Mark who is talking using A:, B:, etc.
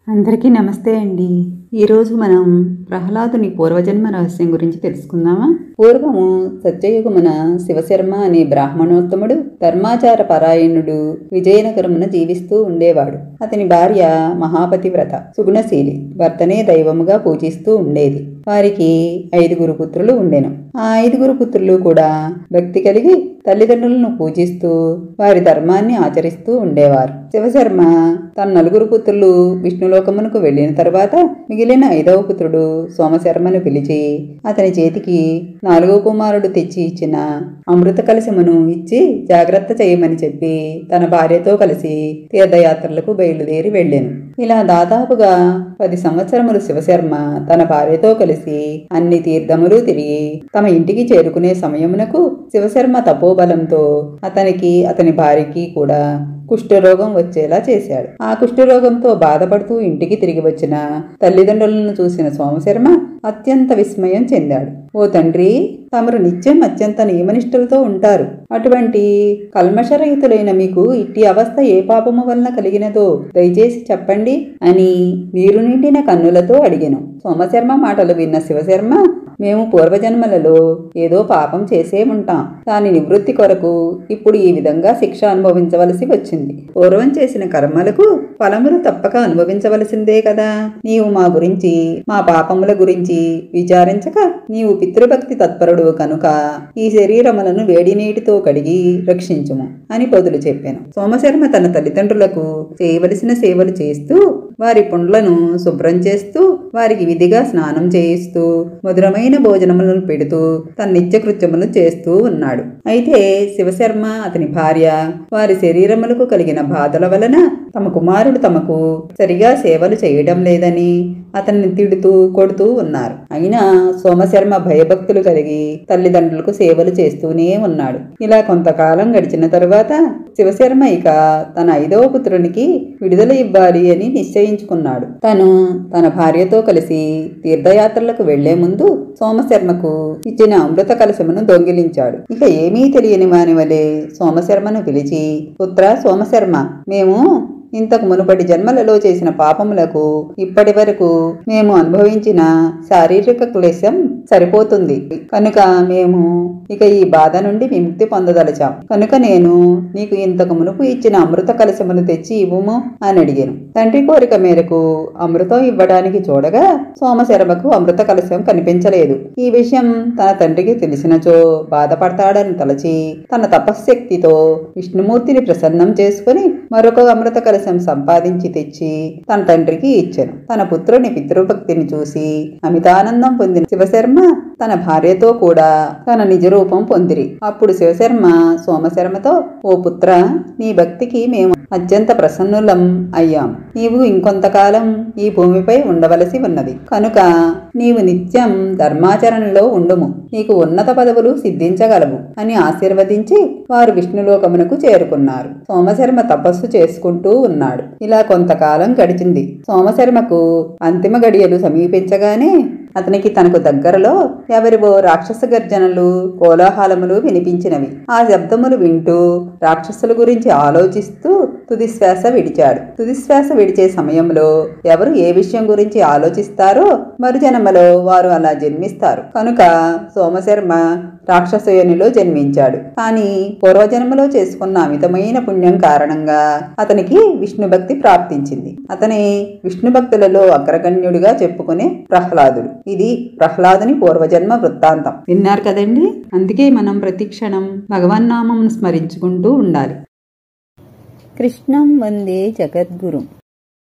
A: అందరికీ నమస్తే అండి. ఈరోజు మనం ప్రహ్లాదుని పూర్వజన్మ రహస్యం గురించి తెలుసుకుందామా? పూర్వము సత్యయుగమున శివశర్మ అనే బ్రాహ్మణోత్తముడు ధర్మాచార పరాయణుడు విజయనగరమున జీవిస్తూ ఉండేవాడు. అతని భార్య మహాపతివ్రత, సుగుణశీలి, భర్తనే దైవముగా పూజిస్తూ ఉండేది. వారికి 5 పుత్రులు ఉండెను. ఆ 5 పుత్రులు కూడా భక్తి కలిగి తల్లిదండ్రులను పూజిస్తూ వారి ధర్మాన్ని ఆచరిస్తూ ఉండేవారు. శివశర్మ తన 4 పుత్రులు విష్ణులోకమునకు వెళ్లిన తర్వాత మిగిలిన 5వ పుత్రుడు సోమశర్మను పిలిచి అతని చేతికి 4వ కుమారుడు తెచ్చి ఇచ్చిన అమృత కలశమును ఇచ్చి జాగ్రత్త చేయమని చెప్పి తన భార్యతో కలిసి తీర్థయాత్రలకు బయలుదేరి వెళ్ళాను. ఇలా దాదాపుగా 10 సంవత్సరములు శివశర్మ తన భార్యతో కలిసి అన్ని తీర్థములు తిరిగి తమ ఇంటికి చేరుకునే సమయమునకు శివశర్మ తపోబలంతో అతనికి అతని భార్యకి కూడా కుష్ఠరోగం వచ్చేలా చేశాడు. ఆ కుష్ఠరోగంతో బాధపడుతూ ఇంటికి తిరిగి వచ్చిన తల్లిదండ్రులను చూసిన సోమశర్మ అత్యంత విస్మయం చెందాడు. ఓ తండ్రి, తమరు నిత్యం అత్యంత నియమనిష్ఠులతో ఉంటారు. అటువంటి కల్మషరహితులైన మీకు ఇట్టి అవస్థ ఏ పాపము వలన కలిగినదో దయచేసి చెప్పండి అని నీరు నిండిన కన్నులతో అడిగెను. సోమశర్మ మాటలు విన్న శివశర్మ, మేము పూర్వజన్మలలో ఏదో పాపం చేసే ఉంటాం. దాని నివృత్తి కొరకు ఇప్పుడు ఈ విధంగా శిక్ష అనుభవించవలసి వచ్చింది. పూర్వం చేసిన కర్మలకు ఫలములు తప్పక అనుభవించవలసిందే కదా. నీవు మా గురించి, మా పాపముల గురించి విచారించక నీవు పితృభక్తి తత్పరుడు కనుక ఈ శరీరములను వేడి నీటితో కడిగి రక్షించుము అని బదులు చెప్పాను. సోమశర్మ తన తల్లిదండ్రులకు చేయవలసిన సేవలు చేస్తూ వారి పుండ్లను శుభ్రం చేస్తూ వారికి విధిగా స్నానం చేయిస్తూ మధురమైన భోజనములను పెడుతూ తన నిత్యకృత్యములు చేస్తూ ఉన్నాడు. అయితే శివశర్మ అతని భార్య వారి శరీరములకు కలిగిన బాధల వలన తమ కుమారుడు తమకు సరిగా సేవలు చేయడం లేదని అతన్ని తిడుతూ కొడుతూ ఉన్నారు. అయినా సోమశర్మ భయభక్తులు కలిగి తల్లిదండ్రులకు సేవలు చేస్తూనే ఉన్నాడు. ఇలా కొంతకాలం గడిచిన తరువాత శివశర్మ ఇక తన 5వ పుత్రునికి విడుదల ఇవ్వాలి అని నిశ్చయించుకున్నాడు. తను తన భార్యతో కలిసి తీర్థయాత్రలకు వెళ్లే ముందు సోమశర్మకు ఇచ్చిన అమృత కలశమును దొంగిలించాడు. ఇక ఏమీ తెలియని వాని వలె సోమశర్మను పిలిచి, పుత్ర సోమశర్మ, మేము ఇంతకు మునుపటి జన్మలలో చేసిన పాపములకు ఇప్పటి వరకు మేము అనుభవించిన శారీరక క్లేశం సరిపోతుంది కనుక మేము ఇక ఈ బాధ నుండి విముక్తి పొందదలచాం. కనుక నేను నీకు ఇంతకు మునుపు ఇచ్చిన అమృత కలశమును తెచ్చి ఇవ్వుము అని అడిగాను. తండ్రి కోరిక మేరకు అమృతం ఇవ్వడానికి చూడగా సోమశర్మకు అమృత కలశం కనిపించలేదు. ఈ విషయం తన తండ్రికి తెలిసినచో బాధపడతాడని తలచి తన తపశ్శక్తితో విష్ణుమూర్తిని ప్రసన్నం చేసుకుని మరొక అమృత కలశం సంపాదించి తెచ్చి తన తండ్రికి ఇచ్చెను. తన పుత్రుని పితృభక్తిని చూసి అమితానందం పొందిన శివశర్మ తన భార్యతో కూడా తన నిజ రూపం పొందిరి. అప్పుడు శివశర్మ సోమశర్మతో, ఓ పుత్ర, నీ భక్తికి మేము అత్యంత ప్రసన్నులం అయ్యాం. నీవు ఇంకొంతకాలం ఈ భూమిపై ఉండవలసి ఉన్నది కనుక నీవు నిత్యం ధర్మాచరణలో ఉండుము. నీకు ఉన్నత పదవులు సిద్ధించగలవు అని ఆశీర్వదించి వారు విష్ణులోకమునకు చేరుకున్నారు. సోమశర్మ తపస్సు చేసుకుంటూ ఉన్నాడు. ఇలా కొంతకాలం గడిచింది. సోమశర్మకు అంతిమ గడియలు సమీపించగానే అతనికి తనకు దగ్గరలో ఎవరివో రాక్షస గర్జనలు, కోలాహలములు వినిపించినవి. ఆ శబ్దములు వింటూ రాక్షసుల గురించి ఆలోచిస్తూ తుదిశ్వాస విడిచాడు. తుదిశ్వాస విడిచే సమయంలో ఎవరు ఏ విషయం గురించి ఆలోచిస్తారో మరుజన్మలో వారు అలా జన్మిస్తారు. కనుక సోమశర్మ రాక్షసయోనిలో జన్మించాడు. కానీ పూర్వజన్మలో చేసుకున్న అమితమైన పుణ్యం కారణంగా అతనికి విష్ణుభక్తి ప్రాప్తించింది. అతని విష్ణుభక్తులలో అగ్రగణ్యుడిగా చెప్పుకునే ప్రహ్లాదుడు. ఇది ప్రహ్లాదుని పూర్వజన్మ వృత్తాంతం. విన్నారు కదండి. అందుకే మనం ప్రతి క్షణం భగవన్నామమును స్మరించుకుంటూ ఉండాలి. కృష్ణం వందే జగద్గురుం.